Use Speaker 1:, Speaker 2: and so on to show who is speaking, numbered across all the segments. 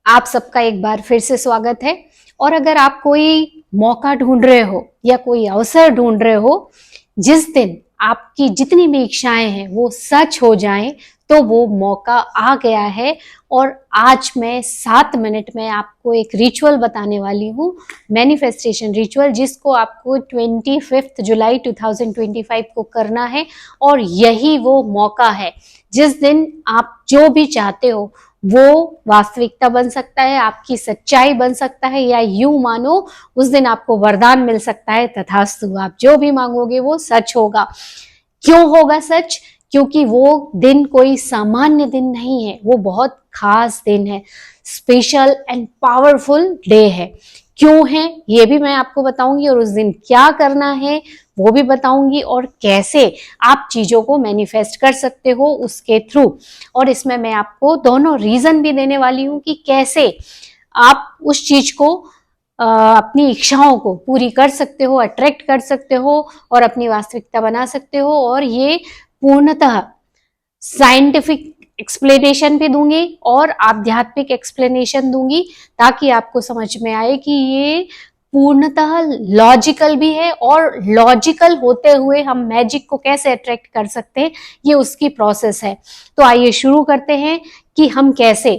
Speaker 1: आप सबका एक बार फिर से स्वागत है। और अगर आप कोई मौका ढूंढ रहे हो या कोई अवसर ढूंढ रहे हो जिस दिन आपकी जितनी भी इच्छाएं हैं वो सच हो जाएं, तो वो मौका आ गया है। और आज मैं 7 मिनट में आपको एक रिचुअल बताने वाली हूँ, मैनिफेस्टेशन रिचुअल, जिसको आपको 25 जुलाई 2025 को करना है। और यही वो मौका है जिस दिन आप जो भी चाहते हो वो वास्तविकता बन सकता है, आपकी सच्चाई बन सकता है, या यूं मानो उस दिन आपको वरदान मिल सकता है। तथास्तु, आप जो भी मांगोगे वो सच होगा। क्यों होगा सच? क्योंकि वो दिन कोई सामान्य दिन नहीं है, वो बहुत खास दिन है, स्पेशल एंड पावरफुल डे है। क्यों है ये भी मैं आपको बताऊंगी, और उस दिन क्या करना है वो भी बताऊंगी, और कैसे आप चीजों को मैनिफेस्ट कर सकते हो उसके थ्रू। और इसमें मैं आपको दोनों रीजन भी देने वाली हूं कि कैसे आप उस चीज को अपनी इच्छाओं को पूरी कर सकते हो, अट्रैक्ट कर सकते हो और अपनी वास्तविकता बना सकते हो। और ये पूर्णतः साइंटिफिक एक्सप्लेनेशन भी दूंगी और आध्यात्मिक एक्सप्लेनेशन दूंगी, ताकि आपको समझ में आए कि ये पूर्णतः लॉजिकल भी है, और लॉजिकल होते हुए हम मैजिक को कैसे अट्रैक्ट कर सकते हैं, ये उसकी प्रोसेस है। तो आइए शुरू करते हैं कि हम कैसे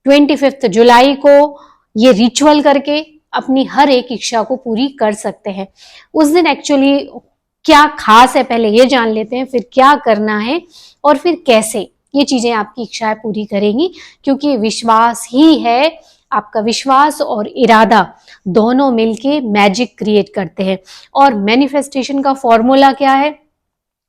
Speaker 1: 25 जुलाई को ये रिचुअल करके अपनी हर एक इच्छा को पूरी कर सकते हैं। उस दिन एक्चुअली क्या खास है, पहले ये जान लेते हैं, फिर क्या करना है और फिर कैसे ये चीजें आपकी इच्छाएं पूरी करेंगी। क्योंकि विश्वास ही है, आपका विश्वास और इरादा दोनों मिलके मैजिक क्रिएट करते हैं। और मैनिफेस्टेशन का फॉर्मूला क्या है?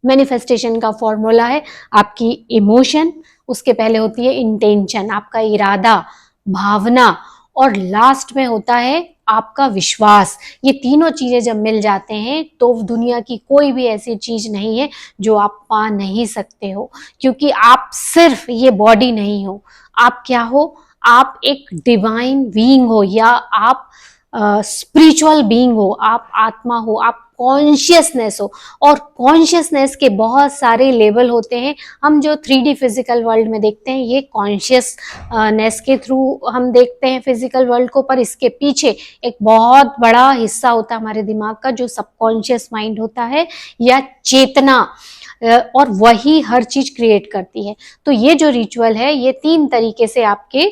Speaker 1: मैनिफेस्टेशन का फॉर्मूला है आपकी इमोशन, उसके पहले होती है इंटेंशन, आपका इरादा, भावना, और लास्ट में होता है आपका विश्वास। ये तीनों चीजें जब मिल जाते हैं तो दुनिया की कोई भी ऐसी चीज नहीं है जो आप पा नहीं सकते हो। क्योंकि आप सिर्फ ये बॉडी नहीं हो, आप क्या हो? आप एक डिवाइन बीइंग हो, या आप स्पिरिचुअल बीइंग हो, आप आत्मा हो, आप कॉन्शियसनेस हो। और कॉन्शियसनेस के बहुत सारे लेवल होते हैं। हम जो 3D फिजिकल वर्ल्ड में देखते हैं, ये कॉन्शियसनेस के थ्रू हम देखते हैं फिजिकल वर्ल्ड को, पर इसके पीछे एक बहुत बड़ा हिस्सा होता है हमारे दिमाग का, जो सबकॉन्शियस माइंड होता है, या चेतना, और वही हर चीज क्रिएट करती है। तो ये जो रिचुअल है, ये 3 तरीके से आपके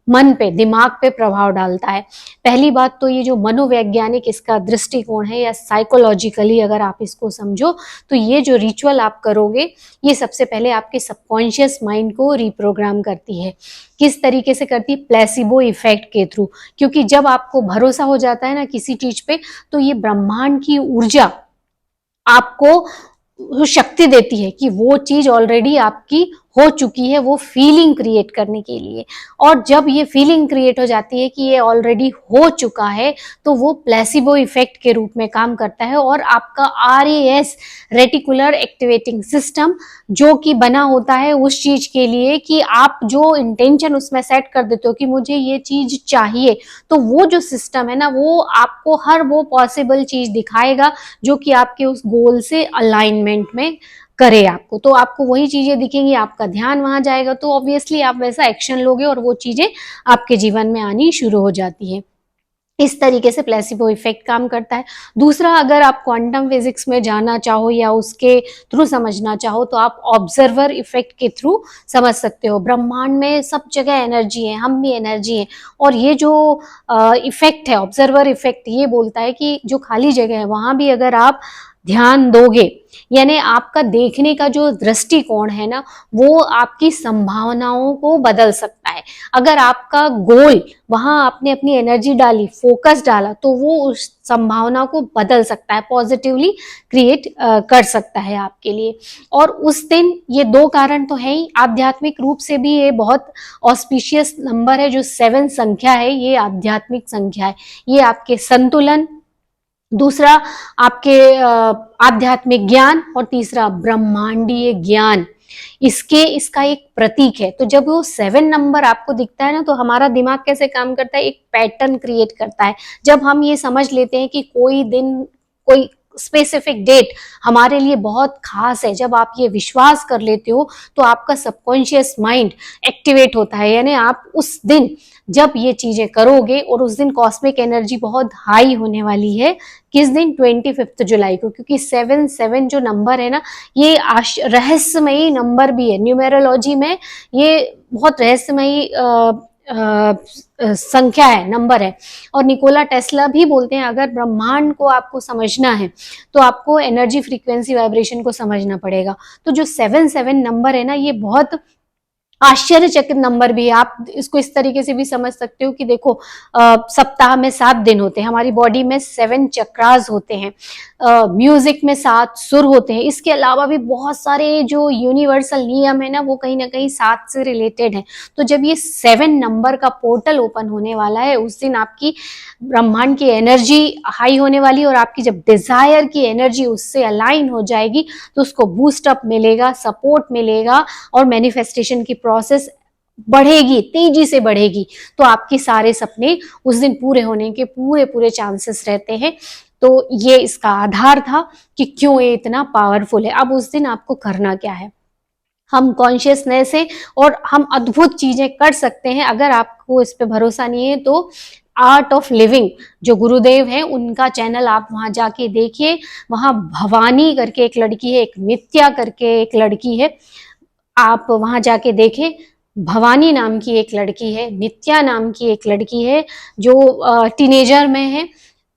Speaker 1: मन पे, दिमाग पे प्रभाव डालता है। पहली बात तो ये जो मनोवैज्ञानिक इसका दृष्टिकोण है, या साइकोलॉजिकली अगर आप इसको समझो, तो ये जो रिचुअल आप करोगे, ये सबसे पहले आपके सबकॉन्शियस माइंड को रिप्रोग्राम करती है। किस तरीके से करती है? प्लेसिबो इफेक्ट के थ्रू। क्योंकि जब आपको भरोसा हो जाता है ना किसी चीज पे, तो ये ब्रह्मांड की ऊर्जा आपको शक्ति देती है कि वो चीज ऑलरेडी आपकी हो चुकी है, वो फीलिंग क्रिएट करने के लिए। और जब ये फीलिंग क्रिएट हो जाती है कि ये ऑलरेडी हो चुका है, तो वो प्लेसिबो इफेक्ट के रूप में काम करता है। और आपका RAS, रेटिकुलर एक्टिवेटिंग सिस्टम, जो कि बना होता है उस चीज के लिए कि आप जो इंटेंशन उसमें सेट कर देते हो कि मुझे ये चीज चाहिए, तो वो जो सिस्टम है ना, वो आपको हर वो पॉसिबल चीज दिखाएगा जो कि आपके उस गोल से अलाइनमेंट में करे आपको। तो आपको वही चीजें दिखेंगी, आपका ध्यान वहां जाएगा, तो ऑब्वियसली आप वैसा एक्शन लोगे और वो चीजें आपके जीवन में आनी शुरू हो जाती है। इस तरीके से प्लेसिबो इफेक्ट काम करता है। दूसरा, अगर आप क्वांटम फिजिक्स में जाना चाहो या उसके थ्रू समझना चाहो, तो आप ऑब्जर्वर इफेक्ट के थ्रू समझ सकते हो। ब्रह्मांड में सब जगह एनर्जी है, हम भी एनर्जी है। और ये जो इफेक्ट है, ऑब्जर्वर इफेक्ट, ये बोलता है कि जो खाली जगह है वहां भी अगर आप ध्यान दोगे, यानी आपका देखने का जो दृष्टिकोण है ना, वो आपकी संभावनाओं को बदल सकता है। अगर आपका गोल, वहां आपने अपनी एनर्जी डाली, फोकस डाला, तो वो उस संभावना को बदल सकता है, पॉजिटिवली क्रिएट कर सकता है आपके लिए। और उस दिन ये 2 कारण तो है ही, आध्यात्मिक रूप से भी ये बहुत ऑस्पिशियस नंबर है। जो 7 संख्या है, ये आध्यात्मिक संख्या है, ये आपके संतुलन, दूसरा आपके आध्यात्मिक ज्ञान, और तीसरा ब्रह्मांडीय ज्ञान, इसका एक प्रतीक है। तो जब वो 7 नंबर आपको दिखता है ना, तो हमारा दिमाग कैसे काम करता है? एक पैटर्न क्रिएट करता है। जब हम ये समझ लेते हैं कि कोई दिन, कोई स्पेसिफिक डेट हमारे लिए बहुत खास है। जब आप ये विश्वास कर लेते हो तो आपका सबकॉन्शियस माइंड एक्टिवेट होता है, यानी आप उस दिन जब ये चीजें करोगे, और उस दिन कॉस्मिक एनर्जी बहुत हाई होने वाली है। किस दिन? 25 जुलाई को, क्योंकि 7 जो नंबर है ना, ये रहस्यमयी नंबर भी है न्यूमेरोलॉजी में। ये बहुत रहस्यमयी संख्या है, नंबर है। और निकोला टेस्ला भी बोलते हैं अगर ब्रह्मांड को आपको समझना है तो आपको एनर्जी, फ्रीक्वेंसी, वाइब्रेशन को समझना पड़ेगा। तो जो 7 नंबर है ना, ये बहुत आश्चर्यचकित नंबर भी है। आप इसको इस तरीके से भी समझ सकते हो कि देखो, सप्ताह में 7 दिन होते हैं, हमारी बॉडी में 7 चक्रास होते हैं, म्यूजिक में 7 सुर होते हैं। इसके अलावा भी बहुत सारे जो यूनिवर्सल नियम है ना, वो कहीं ना कहीं 7 से रिलेटेड है। तो जब ये 7 नंबर का पोर्टल ओपन होने वाला है, उस दिन आपकी ब्रह्मांड की एनर्जी हाई होने वाली है, और आपकी जब डिजायर की एनर्जी उससे अलाइन हो जाएगी तो उसको बूस्ट अप मिलेगा, सपोर्ट मिलेगा, और मैनिफेस्टेशन की प्रोसेस बढ़ेगी, तेजी से बढ़ेगी। तो आपके सारे सपने उस दिन पूरे होने के पूरे पूरे चांसेस रहते हैं। तो ये इसका आधार था कि क्यों ये इतना पावरफुल है। अब उस दिन आपको करना क्या है? हम कॉन्शियसनेस है और हम अद्भुत चीजें कर सकते हैं। अगर आपको इस पे भरोसा नहीं है तो आर्ट ऑफ लिविंग जो गुरुदेव हैं, उनका चैनल आप वहां जाके देखिए। वहां भवानी करके एक लड़की है, एक नित्या करके एक लड़की है, आप वहां जाके देखें। भवानी नाम की एक लड़की है, नित्या नाम की एक लड़की है, जो टीनेजर में है,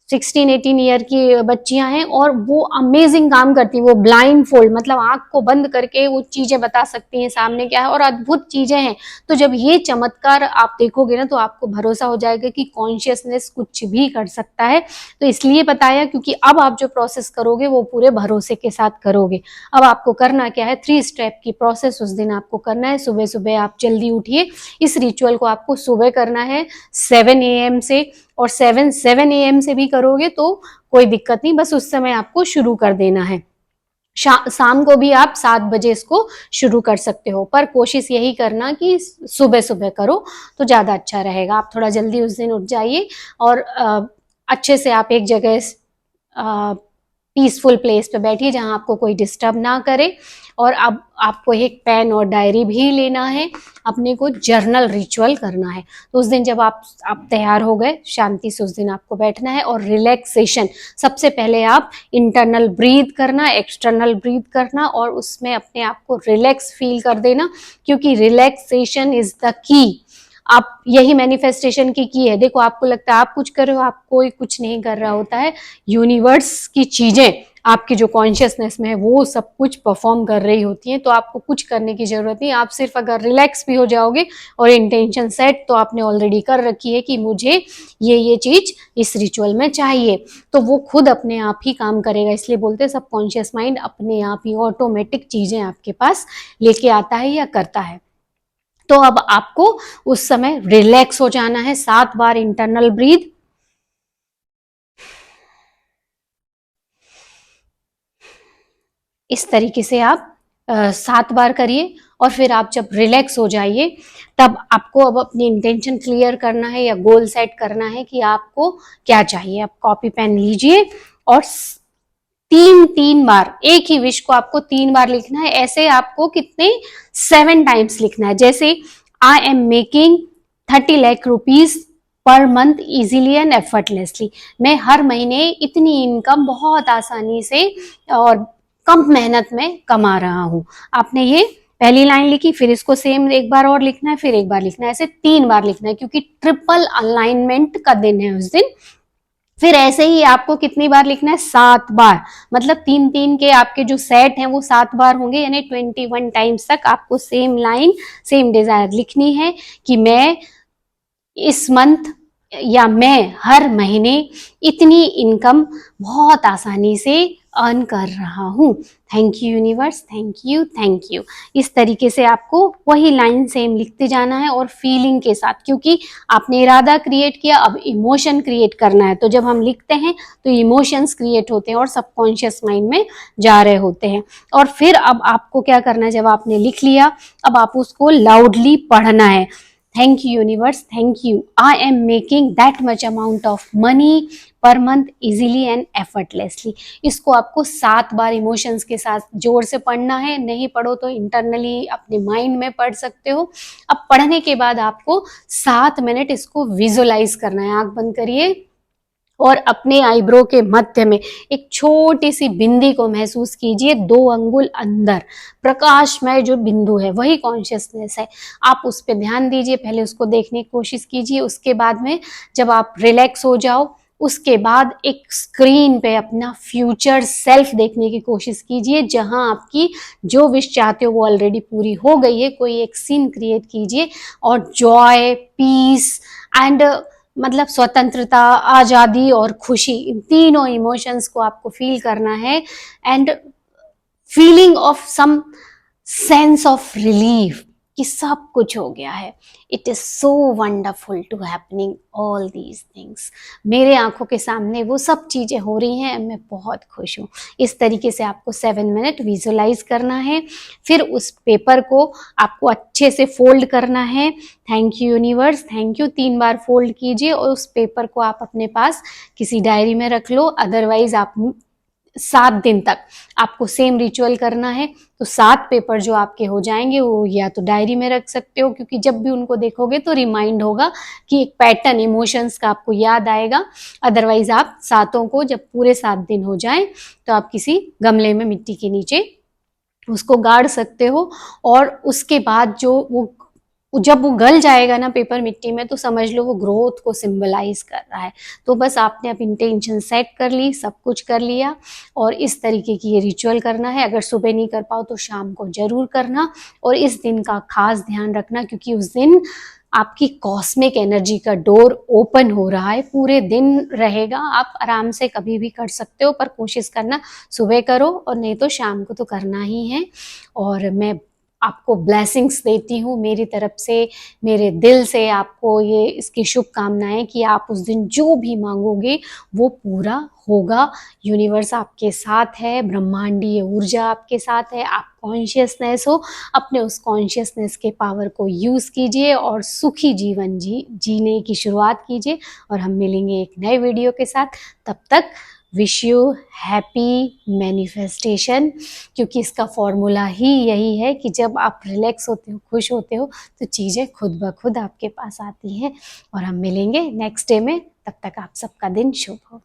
Speaker 1: 16-18 ईयर की बच्चियां हैं, और वो अमेजिंग काम करती हैं। वो ब्लाइंड फोल्ड, मतलब आंख को बंद करके वो चीजें बता सकती हैं सामने क्या है, और अद्भुत चीजें हैं। तो जब ये चमत्कार आप देखोगे ना, तो आपको भरोसा हो जाएगा कि कॉन्शियसनेस कुछ भी कर सकता है। तो इसलिए बताया क्योंकि अब आप जो प्रोसेस करोगे वो पूरे भरोसे के साथ करोगे। अब आपको करना क्या है? 3 स्टेप की प्रोसेस उस दिन आपको करना है। सुबह सुबह आप जल्दी उठिए। इस रिचुअल को आपको सुबह करना है 7 AM से, और 7 AM से भी करोगे तो कोई दिक्कत नहीं, बस उस समय आपको शुरू कर देना है। शाम को भी आप 7 बजे इसको शुरू कर सकते हो, पर कोशिश यही करना कि सुबह सुबह करो तो ज्यादा अच्छा रहेगा। आप थोड़ा जल्दी उस दिन उठ जाइए, और अच्छे से आप एक जगह पीसफुल प्लेस पे बैठिए जहां आपको कोई डिस्टर्ब ना करे। और अब आपको एक पेन और डायरी भी लेना है, अपने को जर्नल रिचुअल करना है। तो उस दिन जब आप तैयार हो गए, शांति से उस दिन आपको बैठना है। और रिलैक्सेशन, सबसे पहले आप इंटरनल ब्रीथ करना, एक्सटर्नल ब्रीथ करना, और उसमें अपने आप को रिलैक्स फील कर देना, क्योंकि रिलैक्सेशन इज द की। आप यही मैनिफेस्टेशन की है। देखो, आपको लगता है आप कुछ कर रहे हो, आप कोई कुछ नहीं कर रहा होता है। यूनिवर्स की चीजें आपकी जो कॉन्शियसनेस में है वो सब कुछ परफॉर्म कर रही होती हैं। तो आपको कुछ करने की जरूरत नहीं। आप सिर्फ अगर रिलैक्स भी हो जाओगे और इंटेंशन सेट तो आपने ऑलरेडी कर रखी है कि मुझे ये चीज इस रिचुअल में चाहिए, तो वो खुद अपने आप ही काम करेगा। इसलिए बोलते हैं सबकॉन्शियस माइंड अपने आप ही ऑटोमेटिक चीजें आपके पास लेके आता है या करता है। तो अब आपको उस समय रिलैक्स हो जाना है। 7 बार इंटरनल ब्रीथ, इस तरीके से आप 7 बार करिए। और फिर आप जब रिलैक्स हो जाइए, तब आपको अब अपनी इंटेंशन क्लियर करना है या गोल सेट करना है कि आपको क्या चाहिए। आप कॉपी पेन लीजिए और 3 बार, एक ही विश को आपको 3 बार लिखना है। ऐसे आपको कितने? 7 टाइम्स लिखना है। जैसे I am making 30 lakh rupees per month easily and effortlessly. मैं हर महीने इतनी इनकम बहुत आसानी से और कम मेहनत में कमा रहा हूं। आपने ये पहली लाइन लिखी, फिर इसको सेम एक बार और लिखना है, फिर एक बार लिखना है, ऐसे 3 बार लिखना है, क्योंकि ट्रिपल अलाइनमेंट का दिन है उस दिन। फिर ऐसे ही आपको कितनी बार लिखना है? 7 बार। मतलब 3-3 के आपके जो सेट हैं वो 7 बार होंगे, यानी 21 टाइम्स तक आपको सेम लाइन, सेम डिजायर लिखनी है कि मैं इस मंथ या मैं हर महीने इतनी इनकम बहुत आसानी से अर्न कर रहा हूं। Thank you universe, thank you, thank you. इस तरीके से आपको वही लाइन सेम लिखते जाना है, और फीलिंग के साथ, क्योंकि आपने इरादा क्रिएट किया, अब इमोशन क्रिएट करना है। तो जब हम लिखते हैं तो इमोशंस क्रिएट होते हैं और सबकॉन्शियस माइंड में जा रहे होते हैं। और फिर अब आपको क्या करना है? जब आपने लिख लिया, अब आप उसको लाउडली पढ़ना है। Thank you universe, thank you, I am making that much amount of money per month easily and effortlessly. इसको आपको 7 बार इमोशंस के साथ जोर से पढ़ना है। नहीं पढ़ो तो इंटरनली अपने माइंड में पढ़ सकते हो। अब पढ़ने के बाद आपको 7 मिनट इसको विजुअलाइज करना है। आंख बंद करिए और अपने आईब्रो के मध्य में एक छोटी सी बिंदी को महसूस कीजिए। 2 अंगुल अंदर प्रकाशमय जो बिंदु है वही कॉन्शियसनेस है। आप उस पर ध्यान दीजिए, पहले उसको देखने की कोशिश कीजिए। उसके बाद में जब आप रिलैक्स हो जाओ, उसके बाद एक स्क्रीन पे अपना फ्यूचर सेल्फ देखने की कोशिश कीजिए, जहां आपकी जो विश चाहते हो वो ऑलरेडी पूरी हो गई है। कोई एक सीन क्रिएट कीजिए और जॉय, पीस एंड मतलब स्वतंत्रता, आजादी और खुशी, इन तीनों इमोशंस को आपको फील करना है। And feeling of some sense of relief कि सब कुछ हो गया है। It is so wonderful to happening all these things. मेरे आंखों के सामने वो सब चीजें हो रही हैं, मैं बहुत खुश हूँ। इस तरीके से आपको 7 मिनट विजुअलाइज करना है। फिर उस पेपर को आपको अच्छे से फोल्ड करना है। Thank you universe, thank you 3 bar fold कीजिए और उस पेपर को आप अपने पास किसी डायरी में रख लो। अदरवाइज आप 7 दिन तक आपको सेम रिचुअल करना है। तो 7 पेपर जो आपके हो जाएंगे वो या तो डायरी में रख सकते हो, क्योंकि जब भी उनको देखोगे तो रिमाइंड होगा कि एक पैटर्न इमोशंस का आपको याद आएगा। अदरवाइज आप 7 को जब पूरे 7 दिन हो जाए तो आप किसी गमले में मिट्टी के नीचे उसको गाड़ सकते हो। और उसके बाद जो वो जब वो गल जाएगा ना पेपर मिट्टी में, तो समझ लो वो ग्रोथ को सिंबलाइज कर रहा है। तो बस आपने अब इंटेंशन सेट कर ली, सब कुछ कर लिया और इस तरीके की ये रिचुअल करना है। अगर सुबह नहीं कर पाओ तो शाम को जरूर करना। और इस दिन का खास ध्यान रखना, क्योंकि उस दिन आपकी कॉस्मिक एनर्जी का डोर ओपन हो रहा है। पूरे दिन रहेगा, आप आराम से कभी भी कर सकते हो, पर कोशिश करना सुबह करो और नहीं तो शाम को तो करना ही है। और मैं आपको ब्लेसिंग्स देती हूँ मेरी तरफ से, मेरे दिल से आपको ये इसकी शुभकामनाएं कि आप उस दिन जो भी मांगोगे वो पूरा होगा। यूनिवर्स आपके साथ है, ब्रह्मांडीय ऊर्जा आपके साथ है। आप कॉन्शियसनेस हो, अपने उस कॉन्शियसनेस के पावर को यूज कीजिए और सुखी जीवन जीने की शुरुआत कीजिए। और हम मिलेंगे एक नए वीडियो के साथ। तब तक विश यू हैप्पी मैनिफेस्टेशन, क्योंकि इसका फॉर्मूला ही यही है कि जब आप रिलैक्स होते हो, खुश होते हो, तो चीज़ें खुद ब खुद आपके पास आती हैं। और हम मिलेंगे नेक्स्ट डे में। तब तक आप सबका दिन शुभ हो।